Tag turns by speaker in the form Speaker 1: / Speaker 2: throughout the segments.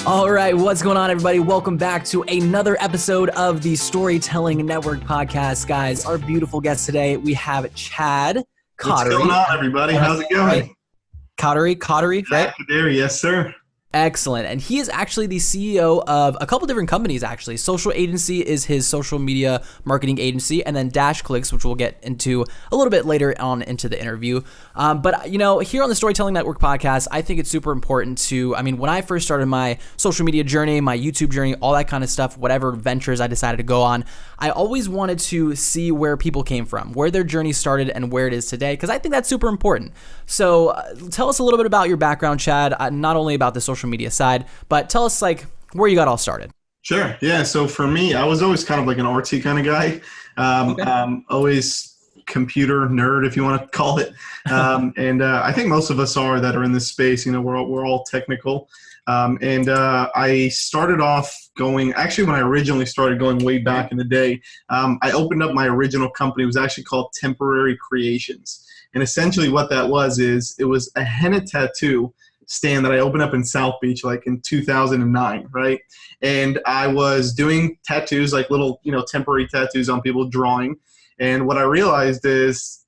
Speaker 1: All right, what's going on, everybody? Welcome back to another episode of the Storytelling Network podcast. Guys, our beautiful guest today, we have Chad Kodary.
Speaker 2: What's going on, everybody? How's it going?
Speaker 1: Right? Kodary, right?
Speaker 2: Kodary, yes, sir.
Speaker 1: Excellent. And he is actually the CEO of a couple different companies, actually. Social Agency is his social media marketing agency, and then DashClicks, which we'll get into a little bit later on into the interview. But, you know, here on the Storytelling Network podcast, I think it's super important to, when I first started my social media journey, my YouTube journey, all that kind of stuff, whatever ventures I decided to go on, I always wanted to see where people came from, where their journey started and where it is today, because I think that's super important. So tell us a little bit about your background, Chad, not only about the social media side, but tell us like where you got all started.
Speaker 2: Sure. Yeah. So for me, I was always kind of like an artsy kind of guy. Always computer nerd, if you want to call it. And I think most of us are that are in this space. You know, we're all technical. I started off when I originally started going way back in the day, I opened up my original company. It was actually called Temporary Creations. And essentially what that was is it was a henna tattoo stand that I opened up in South Beach, like in 2009, right? And I was doing tattoos, like little, temporary tattoos on people, drawing. And what I realized is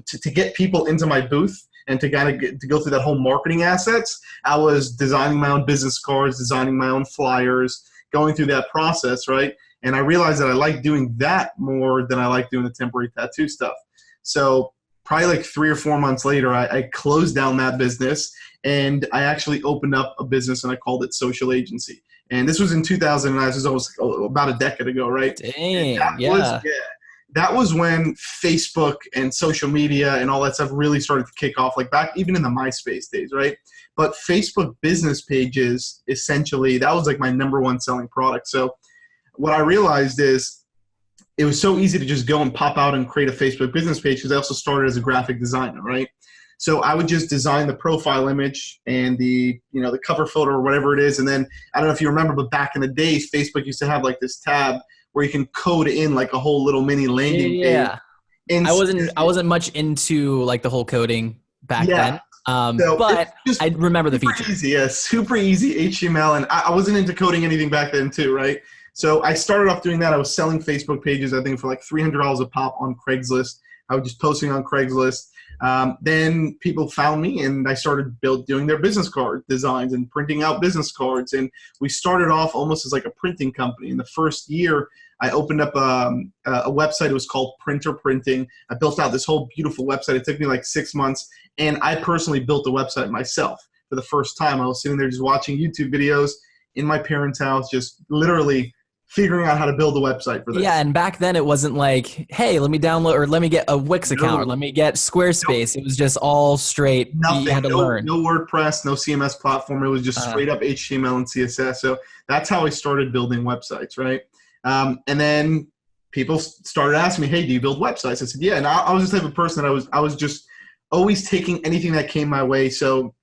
Speaker 2: to get people into my booth and to kind of to go through that whole marketing assets, I was designing my own business cards, designing my own flyers, going through that process, right? And I realized that I like doing that more than I like doing the temporary tattoo stuff. So probably like 3 or 4 months later, I closed down that business and I actually opened up a business and I called it Social Agency. And this was in 2009. This was almost about a decade ago, right?
Speaker 1: Dang,
Speaker 2: That was when Facebook and social media and all that stuff really started to kick off, like back even in the MySpace days, right? But Facebook business pages, essentially, that was like my number one selling product. So what I realized is it was so easy to just go and pop out and create a Facebook business page because I also started as a graphic designer, right? So I would just design the profile image and the cover photo or whatever it is. And then I don't know if you remember, but back in the days, Facebook used to have like this tab where you can code in like a whole little mini landing page.
Speaker 1: Yeah. I wasn't much into like the whole coding back then. But I remember the feature.
Speaker 2: Super easy HTML. And I wasn't into coding anything back then too, right? So I started off doing that. I was selling Facebook pages, I think for like $300 a pop on Craigslist. I was just posting on Craigslist. Then people found me and I started doing their business card designs and printing out business cards. And we started off almost as like a printing company. In the first year, I opened up a website. It was called Printer Printing. I built out this whole beautiful website. It took me like 6 months. And I personally built the website myself for the first time. I was sitting there just watching YouTube videos in my parents' house, just literally figuring out how to build a website for this.
Speaker 1: Yeah, and back then it wasn't like, hey, let me download or let me get a Wix account or let me get Squarespace. It was just all straight.
Speaker 2: Nothing.
Speaker 1: You had to learn.
Speaker 2: No WordPress, no CMS platform. It was just straight up HTML and CSS. So that's how I started building websites, right? And then people started asking me, hey, do you build websites? I said, yeah. And I was the type of person that I was just always taking anything that came my way so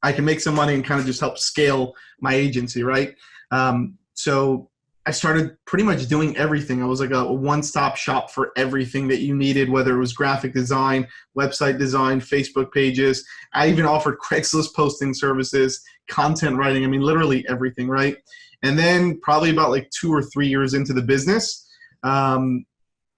Speaker 2: I can make some money and kind of just help scale my agency, right? So I started pretty much doing everything. I was like a one-stop shop for everything that you needed, whether it was graphic design, website design, Facebook pages. I even offered Craigslist posting services, content writing. Literally everything, right? And then probably about like 2 or 3 years into the business,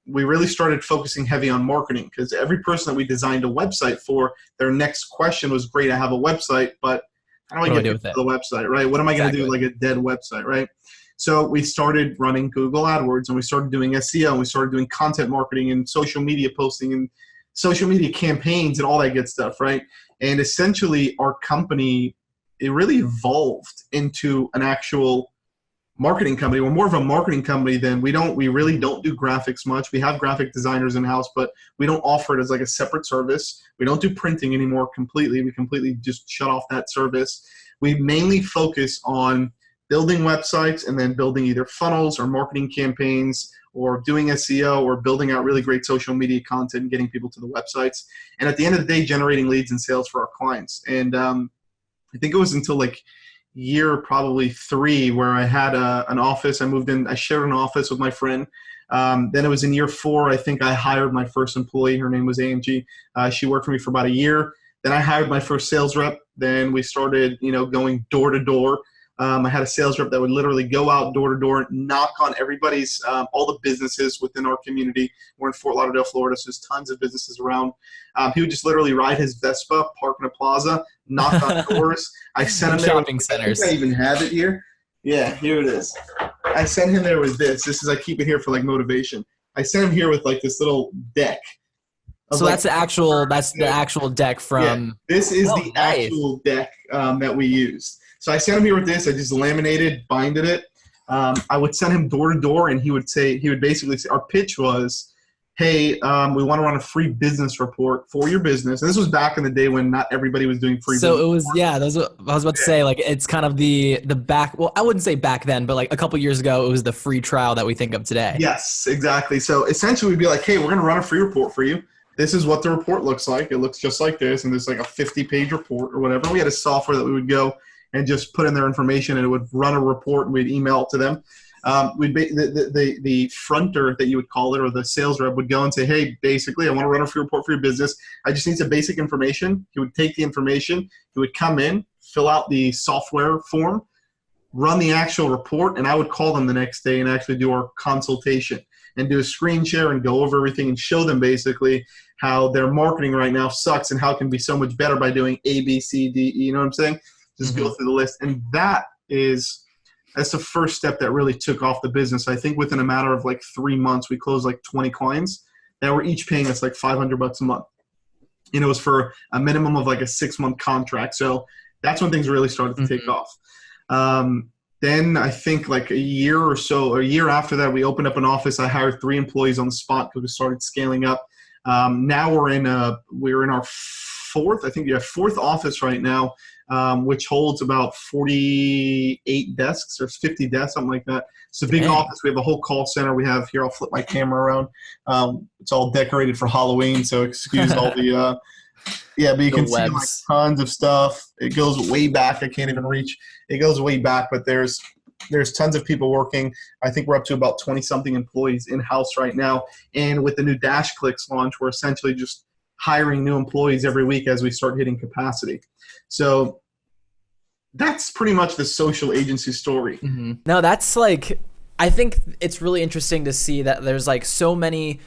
Speaker 2: we really started focusing heavy on marketing because every person that we designed a website for, their next question was, great, I have a website, but how do I get to the website, right? What am I going to do with like a dead website, right? So we started running Google AdWords and we started doing SEO and we started doing content marketing and social media posting and social media campaigns and all that good stuff, right? And essentially our company, it really evolved into an actual marketing company. We're more of a marketing company than we really don't do graphics much. We have graphic designers in-house, but we don't offer it as like a separate service. We don't do printing anymore completely. We completely just shut off that service. We mainly focus on building websites and then building either funnels or marketing campaigns or doing SEO or building out really great social media content and getting people to the websites. And at the end of the day, generating leads and sales for our clients. And I think it was until like year probably 3 where I had an office. I shared an office with my friend. Then it was in year 4, I think I hired my first employee. Her name was AMG. She worked for me for about a year. Then I hired my first sales rep. Then we started, going door to door. I had a sales rep that would literally go out door to door, knock on everybody's, all the businesses within our community. We're in Fort Lauderdale, Florida, so there's tons of businesses around. He would just literally ride his Vespa, park in a plaza, knock on doors. I sent him
Speaker 1: shopping centers.
Speaker 2: I think I even have it here. Yeah, here it is. I sent him there with this. This is, I keep it here for like motivation. I sent him here with like this little deck.
Speaker 1: So
Speaker 2: like,
Speaker 1: that's the actual deck from.
Speaker 2: Yeah, this is the
Speaker 1: nice.
Speaker 2: actual deck that we used. So I sent him here with this. I just laminated, binded it. I would send him door to door, and he would basically say, our pitch was, hey, we want to run a free business report for your business. And this was back in the day when not everybody was doing free business.
Speaker 1: So it was, I was about to say, like, it's kind of the back, well, I wouldn't say back then, but like a couple years ago, it was the free trial that we think of today.
Speaker 2: Yes, exactly. So essentially we'd be like, hey, we're going to run a free report for you. This is what the report looks like. It looks just like this. And there's like a 50-page report or whatever. We had a software that we would go and just put in their information, and it would run a report, and we'd email it to them. The fronter that you would call it, or the sales rep, would go and say, hey, basically, I want to run a free report for your business. I just need some basic information. He would take the information. He would come in, fill out the software form, run the actual report, and I would call them the next day and actually do our consultation and do a screen share and go over everything and show them basically how their marketing right now sucks and how it can be so much better by doing A, B, C, D, E. You know what I'm saying? Just go through the list. And that's the first step that really took off the business. I think within a matter of like 3 months, we closed like 20 clients that were each paying us like $500 a month. And it was for a minimum of like a 6-month contract. So that's when things really started to take off. Then I think like a year after that, we opened up an office. I hired 3 employees on the spot because we started scaling up. Now we're in our fourth office right now, which holds about 48 desks or 50 desks, something like that. It's a big office. We have a whole call center. We have here, I'll flip my camera around. It's all decorated for Halloween, so excuse all the but you can see like tons of stuff. It goes way back. I can't even reach. It goes way back, but there's tons of people working. I think we're up to about 20-something employees in-house right now. And with the new DashClicks launch, we're essentially just hiring new employees every week as we start hitting capacity. So that's pretty much the social agency story.
Speaker 1: No, that's like, I think it's really interesting to see that there's so many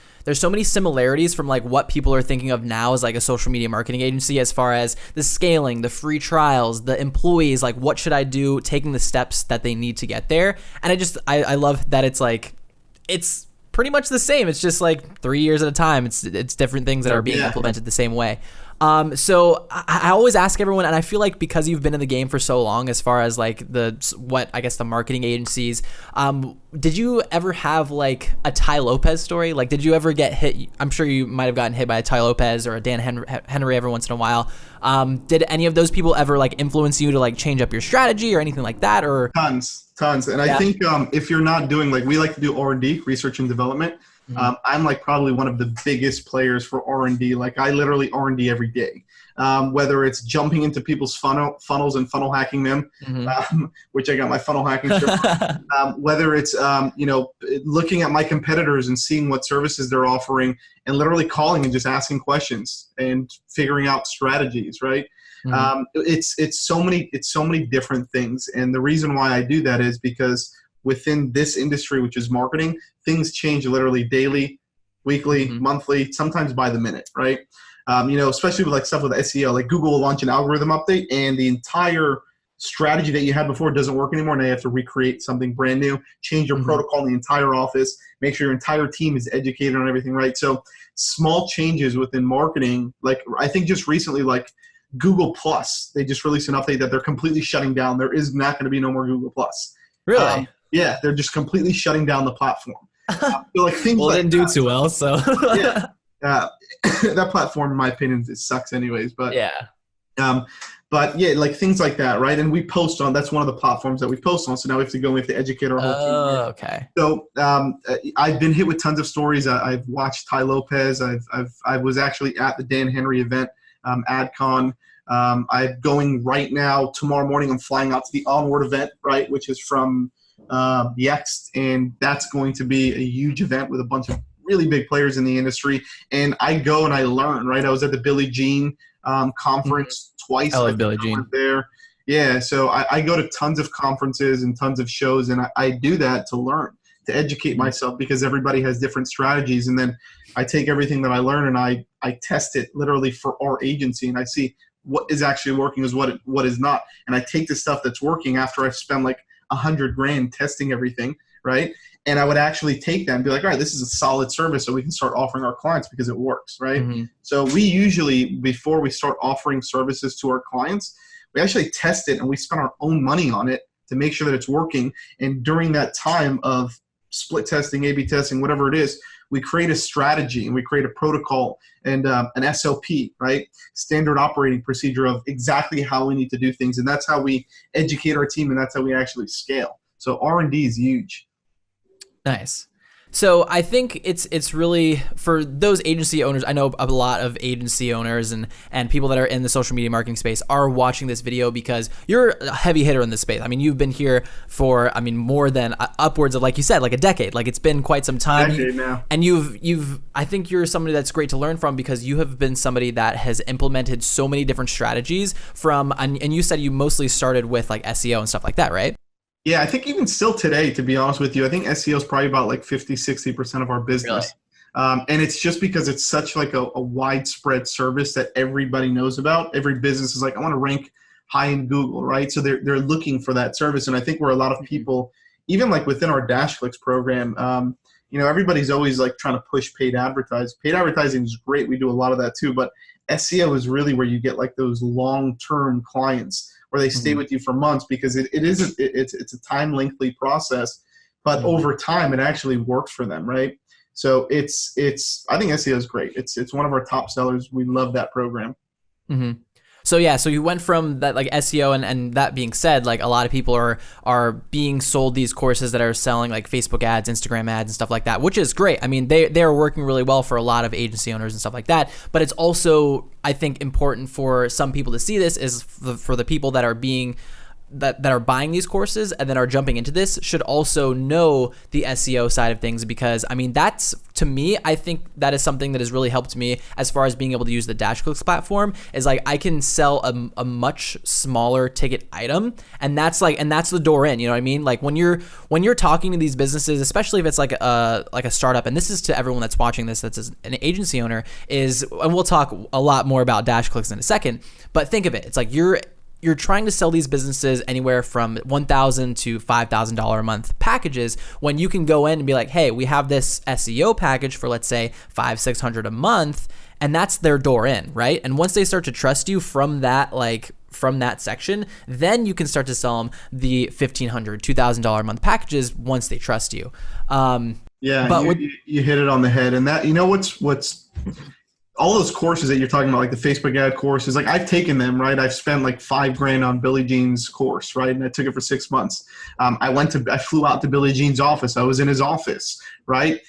Speaker 1: similarities from like what people are thinking of now as like a social media marketing agency, as far as the scaling, the free trials, the employees, like what should I do, taking the steps that they need to get there. And I love that it's pretty much the same. It's just like 3 years at a time. It's different things that are being implemented the same way. So I always ask everyone, and I feel like because you've been in the game for so long, as far as like the marketing agencies, did you ever have like a Ty Lopez story? Like, did you ever get hit? I'm sure you might have gotten hit by a Ty Lopez or a Dan Henry every once in a while. Did any of those people ever like influence you to like change up your strategy or anything like that? Or
Speaker 2: tons. And I think if you're not doing, like, we like to do R&D, research and development. I'm like probably one of the biggest players for R&D. Like, I literally R&D every day, whether it's jumping into people's funnels and funnel hacking them, which I got my funnel hacking shirt on. Whether it's looking at my competitors and seeing what services they're offering, and literally calling and just asking questions and figuring out strategies, right? It's so many different things, and the reason why I do that is because within this industry, which is marketing, things change literally daily, weekly, monthly, sometimes by the minute, right? Especially with like stuff with SEO, like Google will launch an algorithm update and the entire strategy that you had before doesn't work anymore. Now you have to recreate something brand new, change your protocol in the entire office, make sure your entire team is educated on everything, right? So small changes within marketing, like I think just recently, like Google Plus, they just released an update that they're completely shutting down. There is not going to be no more Google Plus.
Speaker 1: Really?
Speaker 2: Yeah, they're just completely shutting down the platform. So like things
Speaker 1: well,
Speaker 2: like
Speaker 1: it didn't do too well, so
Speaker 2: that platform, in my opinion, it sucks anyways. But like things like that, right? And we post on. That's one of the platforms that we post on. So now we have to go. We have to educate our whole team.
Speaker 1: Oh, okay.
Speaker 2: So I've been hit with tons of stories. I've watched Ty Lopez. I was actually at the Dan Henry event, AdCon. I'm going right now. Tomorrow morning, I'm flying out to the Onward event, right, which is from Yext, and that's going to be a huge event with a bunch of really big players in the industry. And I go and I learn, right? I was at the Billie Jean conference twice.
Speaker 1: I like Billie Jean.
Speaker 2: There, Yeah, so I go to tons of conferences and tons of shows, and I do that to learn, to educate myself, because everybody has different strategies. And then I take everything that I learn and I test it literally for our agency, and I see what is actually working is what is not. And I take the stuff that's working after I've spent like $100,000 testing everything, right? And I would actually take that and be like, all right, this is a solid service, so we can start offering our clients because it works, right? So we usually, before we start offering services to our clients, we actually test it and we spend our own money on it to make sure that it's working. And during that time of split testing, A/B testing, whatever it is, we create a strategy and we create a protocol and an SOP, right? Standard operating procedure of exactly how we need to do things. And that's how we educate our team, and that's how we actually scale. So R&D is huge.
Speaker 1: Nice. So I think it's really, for those agency owners, I know a lot of agency owners and people that are in the social media marketing space are watching this video because you're a heavy hitter in this space. I mean, you've been here for, more than upwards of, like you said, like a decade. Like, it's been quite some time.
Speaker 2: A decade now.
Speaker 1: And I think you're somebody that's great to learn from, because you have been somebody that has implemented so many different strategies and you said you mostly started with like SEO and stuff like that, right?
Speaker 2: Yeah, I think even still today, to be honest with you, I think SEO is probably about like 50-60% of our business. Really? And it's just because it's such like a widespread service that everybody knows about. Every business is like, I want to rank high in Google, right? So they're looking for that service. And I think where a lot of people, even like within our DashClicks program, everybody's always like trying to push paid advertising. Paid advertising is great. We do a lot of that too. But SEO is really where you get like those long-term clients where they stay with you for months, because it's a time lengthy process, but over time it actually works for them, right? So I think SEO is great. It's one of our top sellers. We love that program.
Speaker 1: So yeah, so you went from that like SEO, and that being said, like a lot of people are being sold these courses that are selling like Facebook ads, Instagram ads, and stuff like that, which is great. I mean, they are working really well for a lot of agency owners and stuff like that. But it's also, I think, important for some people to see this is for the people that are buying these courses and then are jumping into this should also know the SEO side of things, because that's, to me, I think that is something that has really helped me as far as being able to use the DashClicks platform, is like I can sell a much smaller ticket item, and that's the door in, you know what I mean? Like when you're talking to these businesses, especially if it's like a startup, and this is to everyone that's watching this that's an agency owner, and we'll talk a lot more about DashClicks in a second, but think of it, it's like you're trying to sell these businesses anywhere from $1,000 to $5,000 a month packages, when you can go in and be like, hey, we have this SEO package for, let's say, $500-600 a month, and that's their door in, right? And once they start to trust you from that section, then you can start to sell them the $1,500-$2,000 a month packages once they trust you.
Speaker 2: Yeah, but you hit it on the head, and that, what's all those courses that you're talking about, like the Facebook ad courses, like I've taken them, right? I've spent like $5,000 on Billy Jean's course, right? And I took it for 6 months. I flew out to Billy Jean's office. I was in his office, right?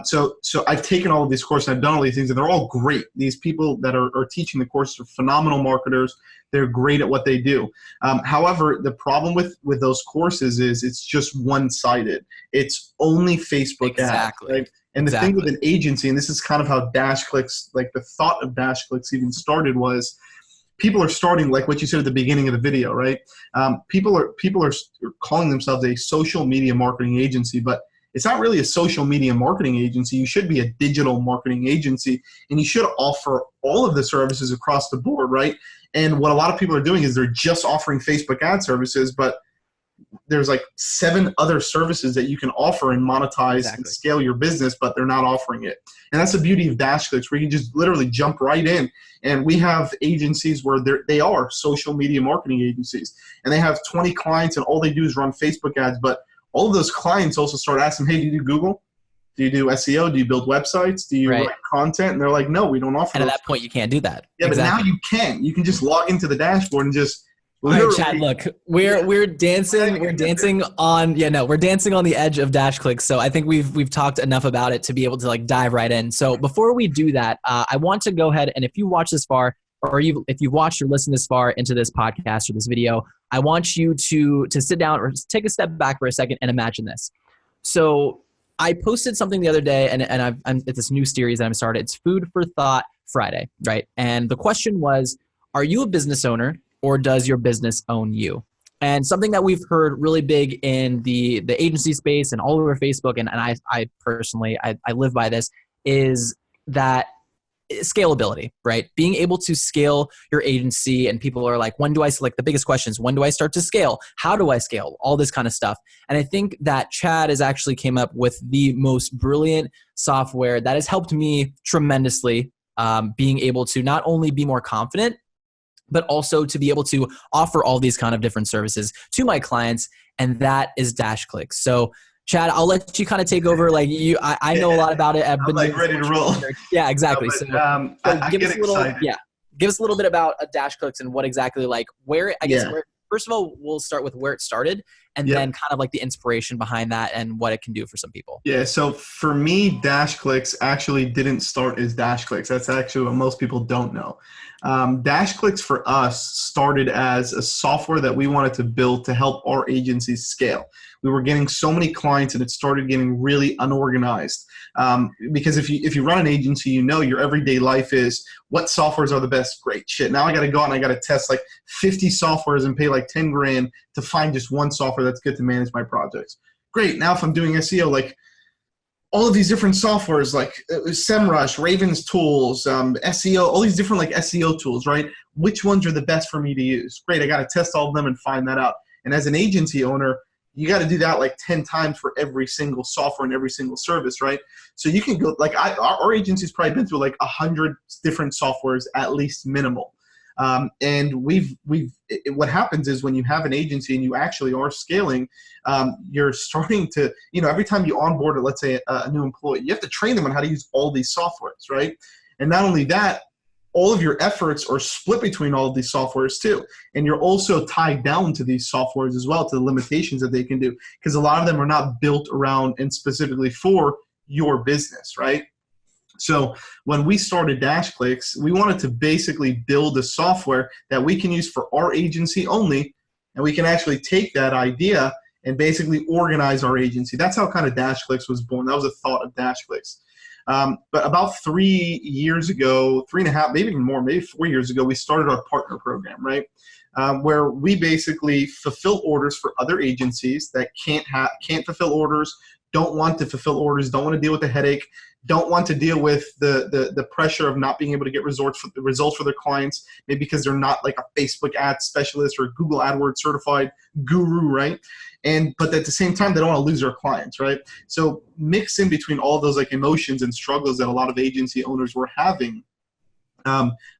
Speaker 2: So I've taken all of these courses, I've done all these things, and they're all great. These people that are teaching the courses are phenomenal marketers. They're great at what they do. However, the problem with those courses is it's just one-sided. It's only Facebook ads, right? And the thing with an agency, and this is kind of how DashClicks, like the thought of DashClicks even started, was people are starting, like what you said at the beginning of the video, right? People are calling themselves a social media marketing agency, but it's not really a social media marketing agency. You should be a digital marketing agency, and you should offer all of the services across the board, right? And what a lot of people are doing is they're just offering Facebook ad services, but there's like 7 other services that you can offer and monetize and scale your business, but they're not offering it. And that's the beauty of DashClicks, where you can just literally jump right in. And we have agencies where they are social media marketing agencies, and they have 20 clients, and all they do is run Facebook ads. But all of those clients also start asking, hey, do you do Google? Do you do SEO? Do you build websites? Do you write content? And they're like, no, we don't offer
Speaker 1: And at that point, you can't do that.
Speaker 2: Yeah, but now you can. You can just log into the dashboard and just
Speaker 1: all right, Chad, look, we're dancing on the edge of DashClicks. So I think we've talked enough about it to be able to like dive right in. So before we do that, I want to go ahead, and if you watch this far, or if you've watched or listened this far into this podcast or this video, I want you to sit down or take a step back for a second and imagine this. So I posted something the other day, and it's this new series that I'm started. It's Food for Thought Friday, right? And the question was, are you a business owner or does your business own you? And something that we've heard really big in the agency space and all over Facebook, and I personally, I live by this, is that scalability, right? Being able to scale your agency, and people are like, when do I, like the biggest questions, when do I start to scale? How do I scale? All this kind of stuff. And I think that Chad has actually came up with the most brilliant software that has helped me tremendously, being able to not only be more confident, but also to be able to offer all these kind of different services to my clients. And that is DashClicks. So Chad, I'll let you kind of take over. Like I know a lot about it. I've been
Speaker 2: like ready to roll.
Speaker 1: Yeah, exactly.
Speaker 2: No, but, I
Speaker 1: give
Speaker 2: get
Speaker 1: us a little,
Speaker 2: excited.
Speaker 1: give us a little bit about DashClicks and what exactly, like where, I guess, where, first of all, we'll start with where it started, and then kind of like the inspiration behind that and what it can do for some people.
Speaker 2: Yeah, so for me, DashClicks actually didn't start as DashClicks. That's actually what most people don't know. DashClicks for us started as a software that we wanted to build to help our agencies scale. We were getting so many clients, and it started getting really unorganized. Because if you run an agency, you know your everyday life is, what softwares are the best? Great shit. Now I got to go out and I got to test like 50 softwares and pay like 10 grand to find just one software that's good to manage my projects. Great. Now if I'm doing SEO, like all of these different softwares like SEMrush, Raven's tools, SEO, all these different like SEO tools, right? Which ones are the best for me to use? Great. I got to test all of them and find that out. And as an agency owner, you got to do that like 10 times for every single software and every single service, right? So you can go, like our agency's probably been through like 100 different softwares, at least minimal. And what happens is when you have an agency and you actually are scaling, you're starting to, every time you onboard, let's say a new employee, you have to train them on how to use all these softwares, right? And not only that, all of your efforts are split between all of these softwares too. And you're also tied down to these softwares as well, to the limitations that they can do, because a lot of them are not built around and specifically for your business, right? So when we started DashClicks, we wanted to basically build a software that we can use for our agency only, and we can actually take that idea and basically organize our agency. That's how kind of DashClicks was born. That was a thought of DashClicks. But about 3 years ago, 3.5, maybe even more, maybe 4 years ago, we started our partner program, right? Where we basically fulfill orders for other agencies that can't fulfill orders, don't want to fulfill orders, don't want to deal with the headache, don't want to deal with the pressure of not being able to get results for their clients, maybe because they're not like a Facebook ad specialist or a Google AdWords certified guru, right? But at the same time, they don't want to lose their clients, right? So mix in between all those like emotions and struggles that a lot of agency owners were having.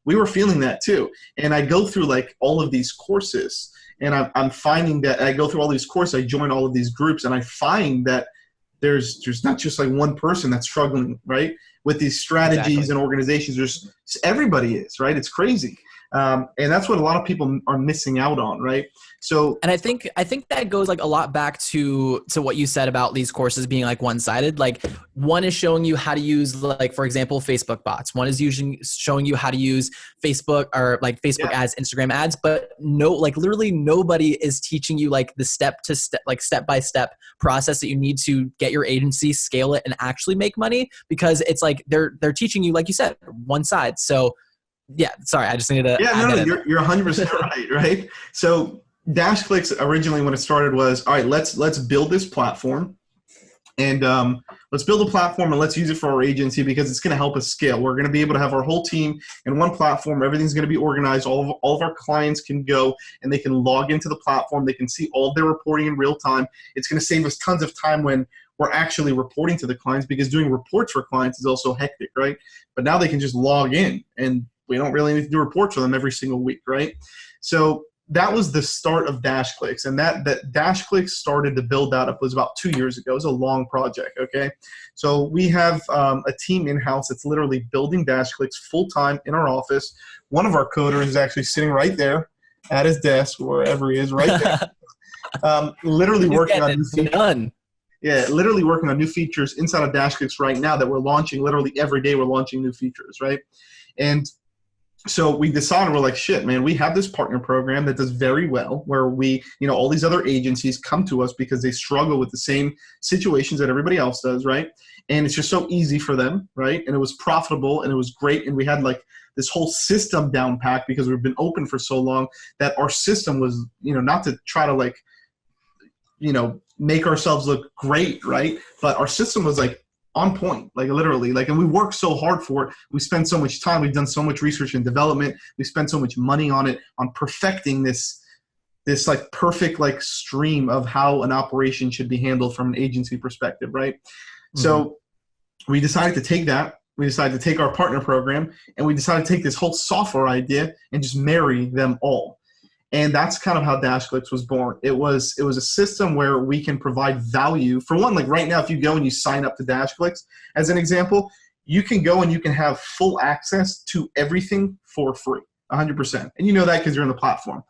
Speaker 2: We were feeling that too. And I go through like all of these courses, and I'm finding that I go through all these courses, I join all of these groups, and I find that there's not just like one person that's struggling, right? With these strategies and organizations, there's everybody is, right? It's crazy. And that's what a lot of people are missing out on, right? So,
Speaker 1: and I think that goes like a lot back to what you said about these courses being like one-sided. Like one is showing you how to use, like, for example, Facebook bots. One is showing you how to use Facebook or like Facebook ads, Instagram ads, but literally nobody is teaching you like the step-by-step process that you need to get your agency, scale it, and actually make money, because it's like they're teaching you, like you said, one side. So yeah, sorry, I just needed to.
Speaker 2: Yeah, no, you're 100% right? So DashClicks originally, when it started, was, all right, let's build this platform, and let's build a platform and let's use it for our agency because it's going to help us scale. We're going to be able to have our whole team in one platform. Everything's going to be organized. All of our clients can go and they can log into the platform. They can see all of their reporting in real time. It's going to save us tons of time when we're actually reporting to the clients, because doing reports for clients is also hectic, right? But now they can just log in, and we don't really need to do reports for them every single week, right? So that was the start of DashClicks, and that DashClicks started to build that up was about 2 years ago. It was a long project, okay? So we have a team in-house that's literally building DashClicks full-time in our office. One of our coders is actually sitting right there at his desk, wherever he is, right there. Literally working on new features. Yeah, literally working on new features inside of DashClicks right now that we're launching. Literally every day we're launching new features, right? And So we decided, we're like, shit, man, we have this partner program that does very well, where we, all these other agencies come to us because they struggle with the same situations that everybody else does, right? And it's just so easy for them, right? And it was profitable and it was great. And we had like this whole system down packed because we've been open for so long that our system was, not to try to like, make ourselves look great, right? But our system was like on point, like literally, like, and we worked so hard for it. We spent so much time. We've done so much research and development. We spent so much money on it, on perfecting this like perfect like stream of how an operation should be handled from an agency perspective, right? Mm-hmm. So we decided to take that. We decided to take our partner program, and we decided to take this whole software idea and just marry them all. And that's kind of how DashClicks was born. It was a system where we can provide value. For one, like right now, if you go and you sign up to DashClicks, as an example, you can go and you can have full access to everything for free, 100%. And you know that because you're on the platform.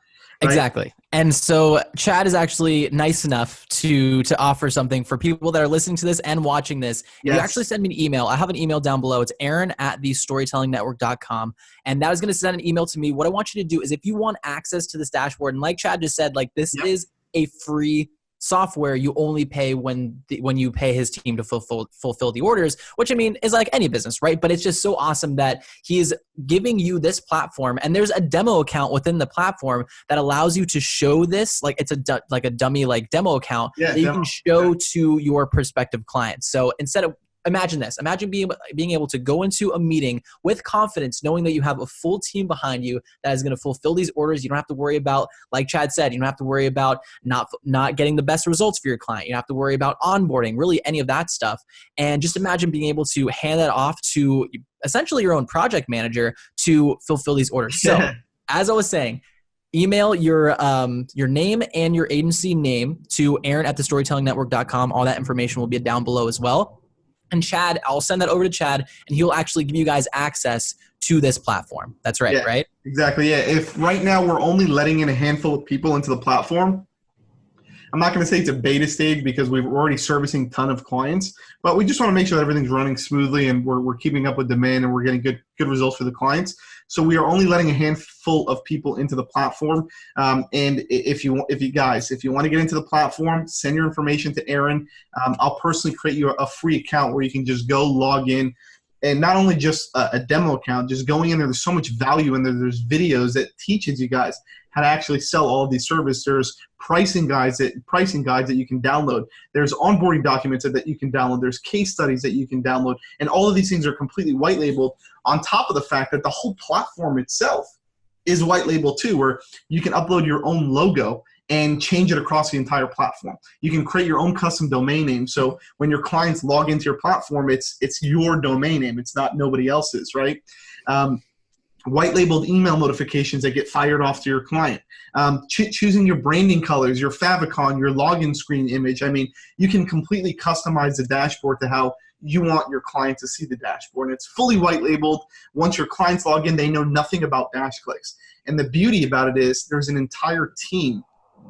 Speaker 2: Right?
Speaker 1: Exactly. And so Chad is actually nice enough to offer something for people that are listening to this and watching this. Yes. You actually send me an email. I have an email down below. It's aaron@thestorytellingnetwork.com. And that was going to send an email to me. What I want you to do is if you want access to this dashboard, and like Chad just said, like this is a free software. You only pay when you pay his team to fulfill the orders, which I mean is like any business, right? But it's just so awesome that he's giving you this platform, and there's a demo account within the platform that allows you to show this, like it's a dummy like demo account that you can show to your prospective clients. So instead of imagine this. Imagine being able to go into a meeting with confidence, knowing that you have a full team behind you that is going to fulfill these orders. You don't have to worry about, like Chad said, you don't have to worry about not getting the best results for your client. You don't have to worry about onboarding, really any of that stuff. And just imagine being able to hand that off to essentially your own project manager to fulfill these orders. So as I was saying, email your name and your agency name to aaron@thestorytellingnetwork.com. All that information will be down below as well. And Chad, I'll send that over to Chad, and he'll actually give you guys access to this platform. That's right, right?
Speaker 2: Exactly, yeah. If right now we're only letting in a handful of people into the platform, I'm not going to say it's a beta stage because we're already servicing a ton of clients, but we just want to make sure that everything's running smoothly and we're keeping up with demand and we're getting good results for the clients. So we are only letting a handful of people into the platform. And if you guys want to get into the platform, send your information to Aaron. I'll personally create you a free account where you can just go log in. And not only just a demo account, just going in there, there's so much value in there. There's videos that teaches you guys how to actually sell all of these services. There's pricing guides that you can download. There's onboarding documents that you can download. There's case studies that you can download. And all of these things are completely white labeled, on top of the fact that the whole platform itself is white labeled too, where you can upload your own logo and change it across the entire platform. You can create your own custom domain name. So when your clients log into your platform, it's your domain name. It's not nobody else's, right? White labeled email notifications that get fired off to your client. Choosing your branding colors, your favicon, your login screen image. I mean, you can completely customize the dashboard to how you want your client to see the dashboard. And it's fully white labeled. Once your clients log in, they know nothing about DashClicks. And the beauty about it is there's an entire team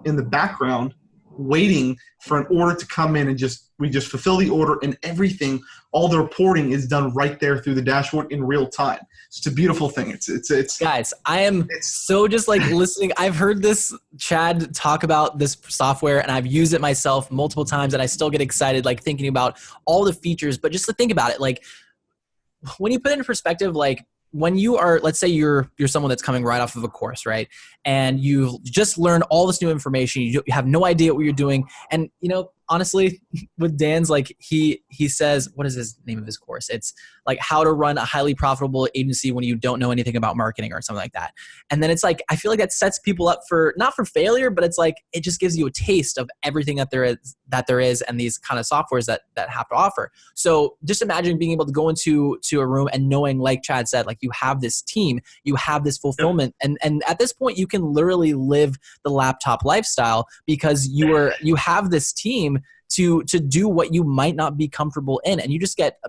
Speaker 2: in the background waiting for an order to come in, and we just fulfill the order, and everything, all the reporting is done right there through the dashboard in real time. It's a beautiful thing. It's
Speaker 1: guys, I am so just like listening. I've heard this Chad talk about this software, and I've used it myself multiple times, and I still get excited like thinking about all the features. But just to think about it, like when you put it in perspective, like when you are, let's say you're someone that's coming right off of a course, right? And you've just learned all this new information. You have no idea what you're doing. And, honestly, with Dan's, like he says, what is his name of his course? It's like how to run a highly profitable agency when you don't know anything about marketing or something like that. And then it's like, I feel like that sets people up for, not for failure, but it's like, it just gives you a taste of everything that there is and these kind of softwares that have to offer. So just imagine being able to go into a room and knowing, like Chad said, like you have this team, you have this fulfillment. And at this point you can literally live the laptop lifestyle because you have this team to do what you might not be comfortable in. And you just get,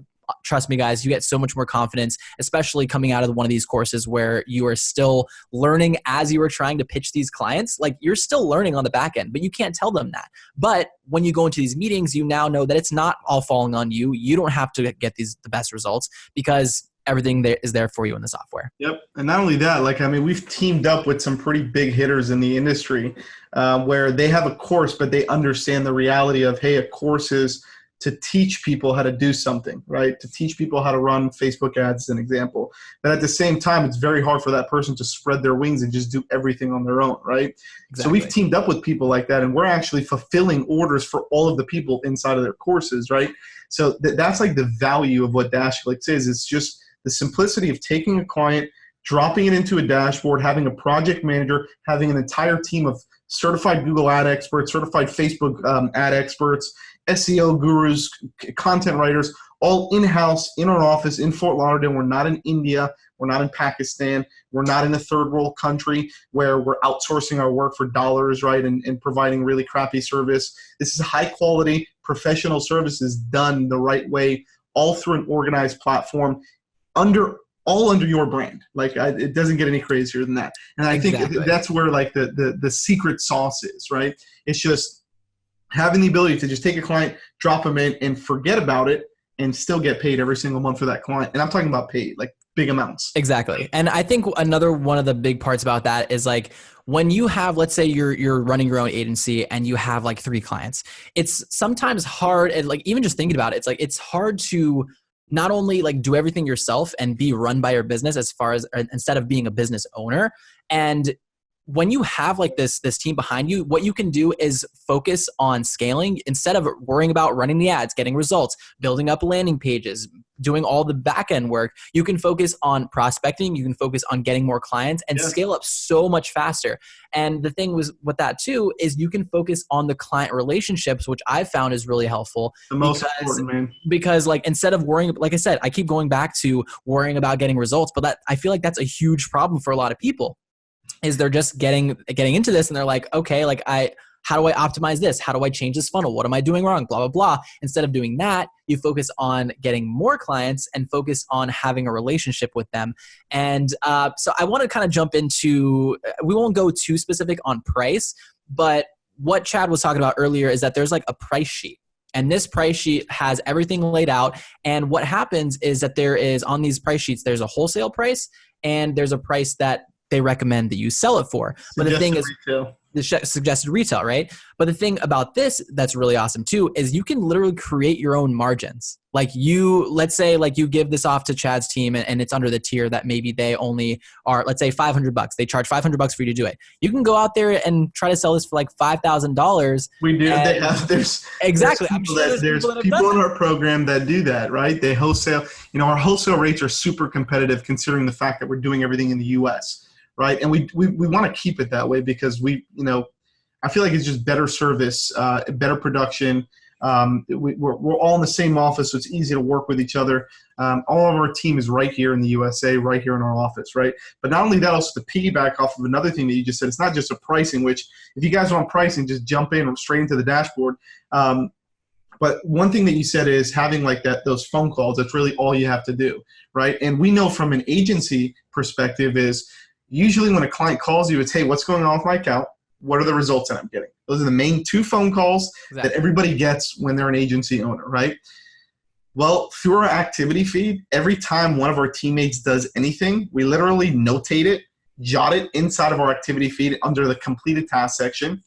Speaker 1: trust me guys, you get so much more confidence, especially coming out of one of these courses where you are still learning as you are trying to pitch these clients. Like you're still learning on the back end, but you can't tell them that. But when you go into these meetings, you now know that it's not all falling on you. You don't have to get the best results because everything there is there for you in the software.
Speaker 2: Yep. And not only that, like, I mean, we've teamed up with some pretty big hitters in the industry where they have a course, but they understand the reality of, hey, a course is to teach people how to do something, right? To teach people how to run Facebook ads, as an example. But at the same time, it's very hard for that person to spread their wings and just do everything on their own, right? Exactly. So we've teamed up with people like that, and we're actually fulfilling orders for all of the people inside of their courses, right? So that's like the value of what DashClicks is. It's just the simplicity of taking a client, dropping it into a dashboard, having a project manager, having an entire team of certified Google ad experts, certified Facebook ad experts, SEO gurus, content writers, all in-house in our office in Fort Lauderdale. We're not in India. We're not in Pakistan. We're not in a third world country where we're outsourcing our work for dollars, right, and providing really crappy service. This is high quality professional services done the right way, all through an organized platform all under your brand. Like, it doesn't get any crazier than that. And I think that's where like the secret sauce is, right? It's just having the ability to just take a client, drop them in, and forget about it, and still get paid every single month for that client. And I'm talking about paid, like big amounts.
Speaker 1: Exactly. And I think another one of the big parts about that is like when you have, let's say you're running your own agency and you have like 3 clients, it's sometimes hard. And like, even just thinking about it, it's like, it's hard to not only like do everything yourself and be run by your business as far as instead of being a business owner. And when you have like this team behind you, what you can do is focus on scaling instead of worrying about running the ads, getting results, building up landing pages, doing all the back end work. You can focus on prospecting. You can focus on getting more clients and scale up so much faster. And the thing with that too is you can focus on the client relationships, which I've found is really helpful.
Speaker 2: The most important, man.
Speaker 1: Because like instead of worrying, like I said, I keep going back to worrying about getting results, but I feel like that's a huge problem for a lot of people. Is they're just getting into this and they're like, okay, like how do I optimize this? How do I change this funnel? What am I doing wrong? Blah, blah, blah. Instead of doing that, you focus on getting more clients and focus on having a relationship with them. And so I want to kind of jump into, we won't go too specific on price, but what Chad was talking about earlier is that there's like a price sheet. And this price sheet has everything laid out. And what happens is that there is on these price sheets, there's a wholesale price and there's a price that they recommend that you sell it for. But the thing is, the suggested retail, right? But the thing about this that's really awesome too is you can literally create your own margins. Like let's say like you give this off to Chad's team and it's under the tier that maybe they only are, let's say $500. They charge $500 for you to do it. You can go out there and try to sell this for like $5,000.
Speaker 2: We do. There's people in our program that do that, right? They wholesale. You know, our wholesale rates are super competitive considering the fact that we're doing everything in the U.S., right? And we want to keep it that way because I feel like it's just better service, better production. We're all in the same office, so it's easy to work with each other. All of our team is right here in the USA, right here in our office, right? But not only that, also to piggyback off of another thing that you just said, it's not just a pricing, which if you guys want pricing, just jump in straight into the dashboard. But one thing that you said is having like those phone calls, that's really all you have to do, right? And we know from an agency perspective is usually when a client calls you, it's, hey, what's going on with my account? What are the results that I'm getting? Those are the main 2 phone calls that everybody gets when they're an agency owner, right? Well, through our activity feed, every time one of our teammates does anything, we literally notate it, jot it inside of our activity feed under the completed task section.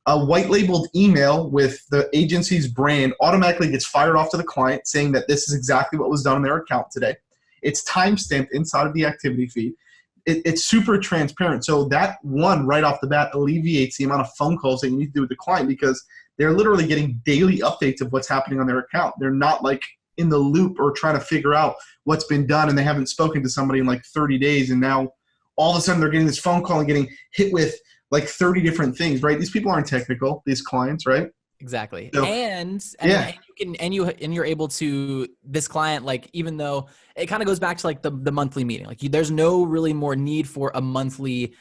Speaker 2: A white labeled email with the agency's brand automatically gets fired off to the client saying that this is exactly what was done on their account today. It's timestamped inside of the activity feed. It's super transparent. So that one right off the bat alleviates the amount of phone calls that you need to do with the client because they're literally getting daily updates of what's happening on their account. They're not like in the loop or trying to figure out what's been done and they haven't spoken to somebody in like 30 days and now all of a sudden they're getting this phone call and getting hit with like 30 different things, right? These people aren't technical, these clients, right?
Speaker 1: Exactly.
Speaker 2: So,
Speaker 1: and you're able to, this client, like, even though it kind of goes back to like the monthly meeting, like there's no really more need for a monthly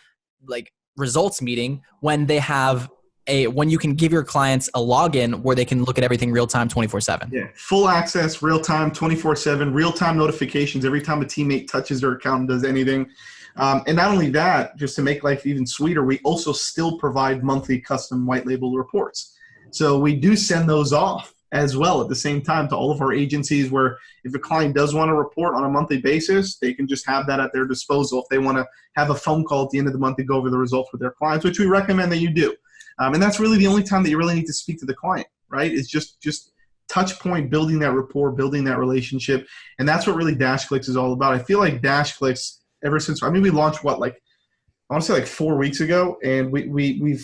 Speaker 1: like results meeting when they have when you can give your clients a login where they can look at everything real time 24/7.
Speaker 2: Yeah. Full access, real time, 24/7, real time notifications every time a teammate touches their account and does anything. And not only that, just to make life even sweeter, we also still provide monthly custom white label reports. So we do send those off as well at the same time to all of our agencies, where if a client does want to report on a monthly basis, they can just have that at their disposal. If they want to have a phone call at the end of the month to go over the results with their clients, which we recommend that you do. And that's really the only time that you really need to speak to the client, right? It's just touch point, building that rapport, building that relationship. And that's what really DashClicks is all about. I feel like DashClicks, ever since, we launched I want to say like 4 weeks ago, and we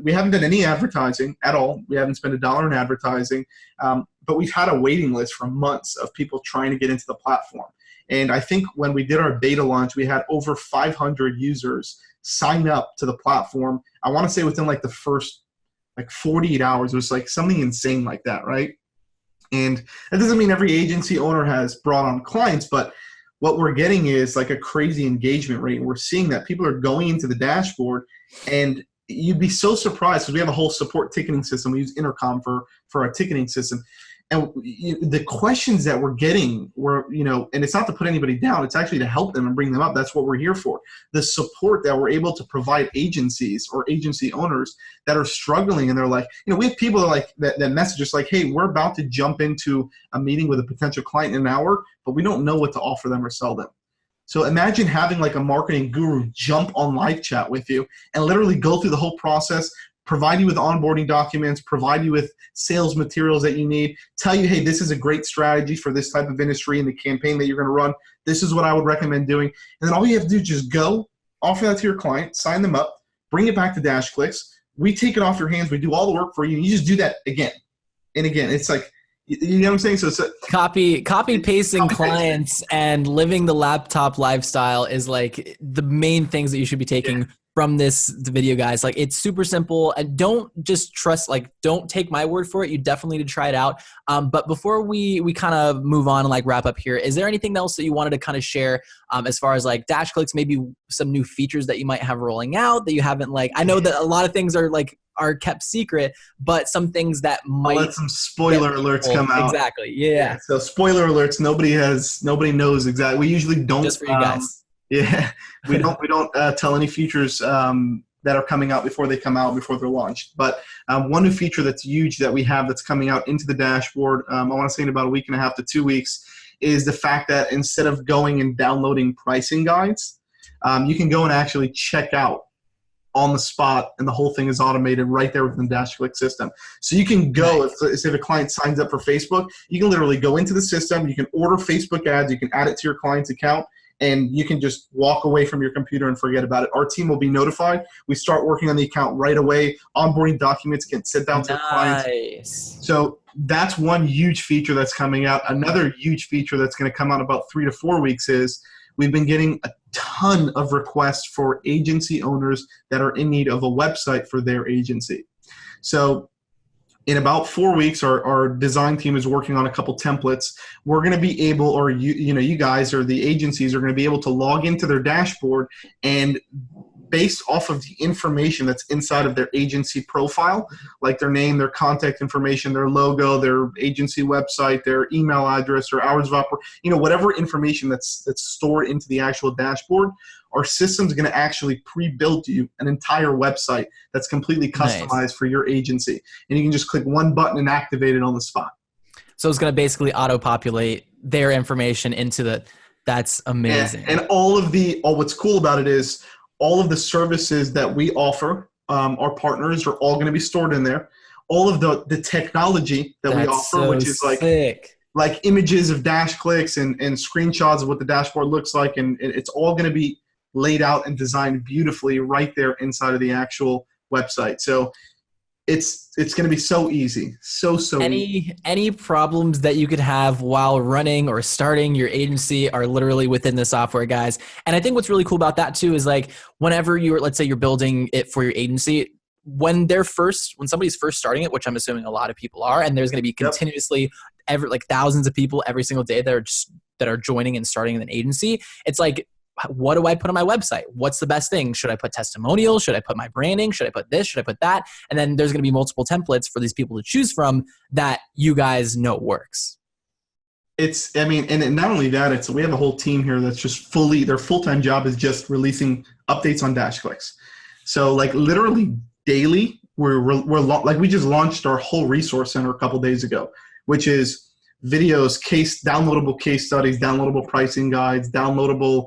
Speaker 2: haven't done any advertising at all. We haven't spent $1 in advertising, but we've had a waiting list for months of people trying to get into the platform. And I think when we did our beta launch, we had over 500 users sign up to the platform. I want to say within like the first 48 hours, it was like something insane like that, right? And that doesn't mean every agency owner has brought on clients, but what we're getting is like a crazy engagement rate. And we're seeing that people are going into the dashboard, and you'd be so surprised because we have a whole support ticketing system. We use Intercom for our ticketing system. And the questions that we're getting were, and it's not to put anybody down, it's actually to help them and bring them up. That's what we're here for. The support that we're able to provide agencies or agency owners that are struggling, and they're like, we have people that message us like, hey, we're about to jump into a meeting with a potential client in an hour, but we don't know what to offer them or sell them. So imagine having like a marketing guru jump on live chat with you and literally go through the whole process, provide you with onboarding documents, provide you with sales materials that you need, tell you, hey, this is a great strategy for this type of industry and the campaign that you're going to run. This is what I would recommend doing. And then all you have to do is just go, offer that to your client, sign them up, bring it back to DashClicks. We take it off your hands. We do all the work for you. And you just do that again and again. It's like, you know what I'm saying? So it's
Speaker 1: copy pasting clients and living the laptop lifestyle is like the main things that you should be taking from this video, guys. Like, it's super simple, and don't just trust, don't take my word for it. You definitely need to try it out. But before we kind of move on and wrap up here, is there anything else that you wanted to kind of share as far as DashClicks, maybe some new features that you might have rolling out that you haven't I know that a lot of things are kept secret, but some things that might
Speaker 2: let some spoiler alerts come out.
Speaker 1: Exactly. Yeah.
Speaker 2: So spoiler alerts, nobody knows exactly. We usually don't.
Speaker 1: Just for you guys.
Speaker 2: Yeah, we don't tell any features that are coming out before they come out, before they're launched. But one new feature that's huge that we have that's coming out into the dashboard, I want to say in about a week and a half to 2 weeks, is the fact that instead of going and downloading pricing guides, you can go and actually check out on the spot, and the whole thing is automated right there within the DashClicks system. So you can go, if a client signs up for Facebook, you can literally go into the system, you can order Facebook ads, you can add it to your client's account, and you can just walk away from your computer and forget about it. Our team will be notified. We start working on the account right away. Onboarding documents get sent down to the clients. So that's one huge feature that's coming out. Another huge feature that's going to come out about 3 to 4 weeks is we've been getting a ton of requests for agency owners that are in need of a website for their agency. So in about 4 weeks, our design team is working on a couple templates. We're going to be able, or you guys or the agencies are going to be able to log into their dashboard, and based off of the information that's inside of their agency profile, like their name, their contact information, their logo, their agency website, their email address, or hours of operation, whatever information that's stored into the actual dashboard, our system's going to actually pre-build you an entire website that's completely customized for your agency. And you can just click one button and activate it on the spot.
Speaker 1: So it's going to basically auto-populate their information into that's amazing.
Speaker 2: And what's cool about it is all of the services that we offer, our partners, are all going to be stored in there. All of the technology that we offer, which is like images of DashClicks and screenshots of what the dashboard looks like, and it's all going to be laid out and designed beautifully right there inside of the actual website. So it's going to be so easy, so easy.
Speaker 1: Any problems that you could have while running or starting your agency are literally within the software, guys. And I think what's really cool about that too is whenever let's say you're building it for your agency, when somebody's first starting it, which I'm assuming a lot of people are, and there's going to be continuously thousands of people every single day that are joining and starting an agency. It's what do I put on my website? What's the best thing? Should I put testimonials? Should I put my branding? Should I put this? Should I put that? And then there's going to be multiple templates for these people to choose from that you guys know works.
Speaker 2: And not only that, we have a whole team here that's just their full-time job is just releasing updates on DashClicks. So literally daily, we just launched our whole resource center a couple days ago. which is videos, downloadable case studies, downloadable pricing guides, downloadable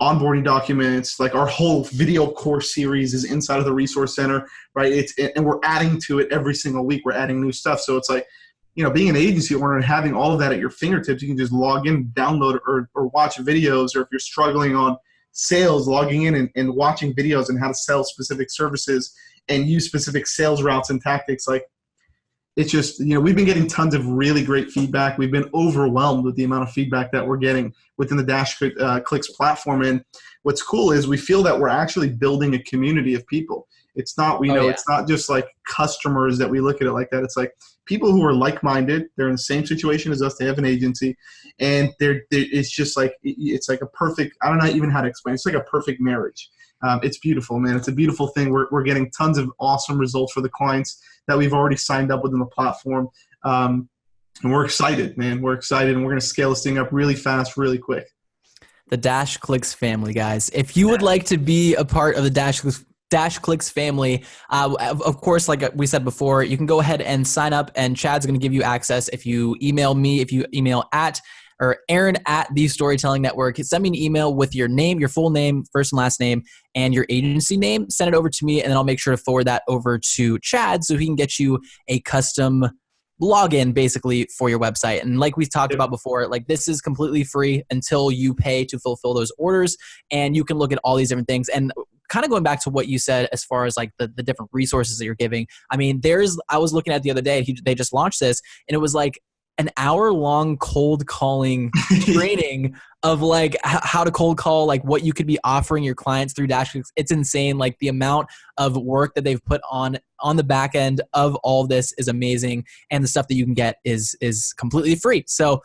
Speaker 2: onboarding documents. Like our whole video course series is inside of the resource center, right? And we're adding to it every single week. We're adding new stuff. So it's like, being an agency owner and having all of that at your fingertips, you can just log in, download or watch videos, or if you're struggling on sales, logging in and watching videos on how to sell specific services and use specific sales routes and tactics. Like, it's just, we've been getting tons of really great feedback. We've been overwhelmed with the amount of feedback that we're getting within the DashClicks platform. And what's cool is we feel that we're actually building a community of people. It's not, it's not just like customers that we look at it like that. It's like people who are like-minded. They're in the same situation as us. They have an agency, and it's just like, it's like a perfect, I don't know even how to explain. It's like a perfect marriage. It's beautiful, man. It's a beautiful thing. We're getting tons of awesome results for the clients that we've already signed up within the platform. And we're excited, man. We're excited, and we're going to scale this thing up really fast, really quick.
Speaker 1: The DashClicks family, guys. If you would like to be a part of the DashClicks family, of course, like we said before, you can go ahead and sign up, and Chad's going to give you access. If you email me, if you email Aaron at the Storytelling Network, send me an email with your name, your full name, first and last name, and your agency name. Send it over to me, and then I'll make sure to forward that over to Chad so he can get you a custom login basically for your website. And like we talked about before, like this is completely free until you pay to fulfill those orders, and you can look at all these different things. And kind of going back to what you said as far as like the different resources that you're giving. I mean, I was looking at the other day, they just launched this, and it was like an hour-long cold calling training of like how to cold call, like what you could be offering your clients through DashClicks. It's insane. Like the amount of work that they've put on the back end of all of this is amazing. And the stuff that you can get is completely free. So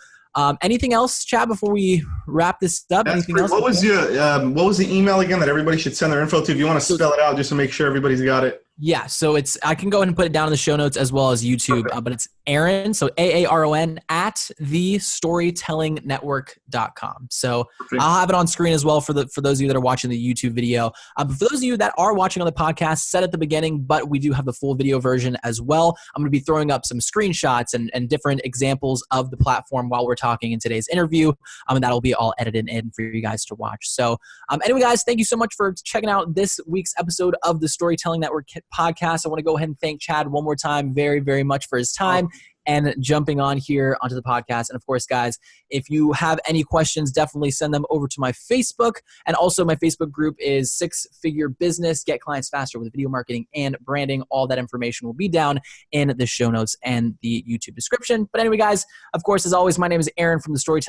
Speaker 1: anything else, Chad, before we wrap this up? Anything else?
Speaker 2: What was the email again that everybody should send their info to? If you want to spell it out just to make sure everybody's got it.
Speaker 1: Yeah, so I can go ahead and put it down in the show notes as well as YouTube, but it's Aaron, so Aaron at thestorytellingnetwork.com. So I'll have it on screen as well for those of you that are watching the YouTube video. But for those of you that are watching on the podcast, said at the beginning, but we do have the full video version as well. I'm going to be throwing up some screenshots and different examples of the platform while we're talking in today's interview, and that'll be all edited in for you guys to watch. So anyway, guys, thank you so much for checking out this week's episode of the Storytelling Network podcast. I want to go ahead and thank Chad one more time very, very much for his time and jumping on here onto the podcast. And of course, guys, if you have any questions, definitely send them over to my Facebook. And also my Facebook group is 6-Figure Business, Get Clients Faster with Video Marketing and Branding. All that information will be down in the show notes and the YouTube description. But anyway, guys, of course, as always, my name is Aaron from the Storytelling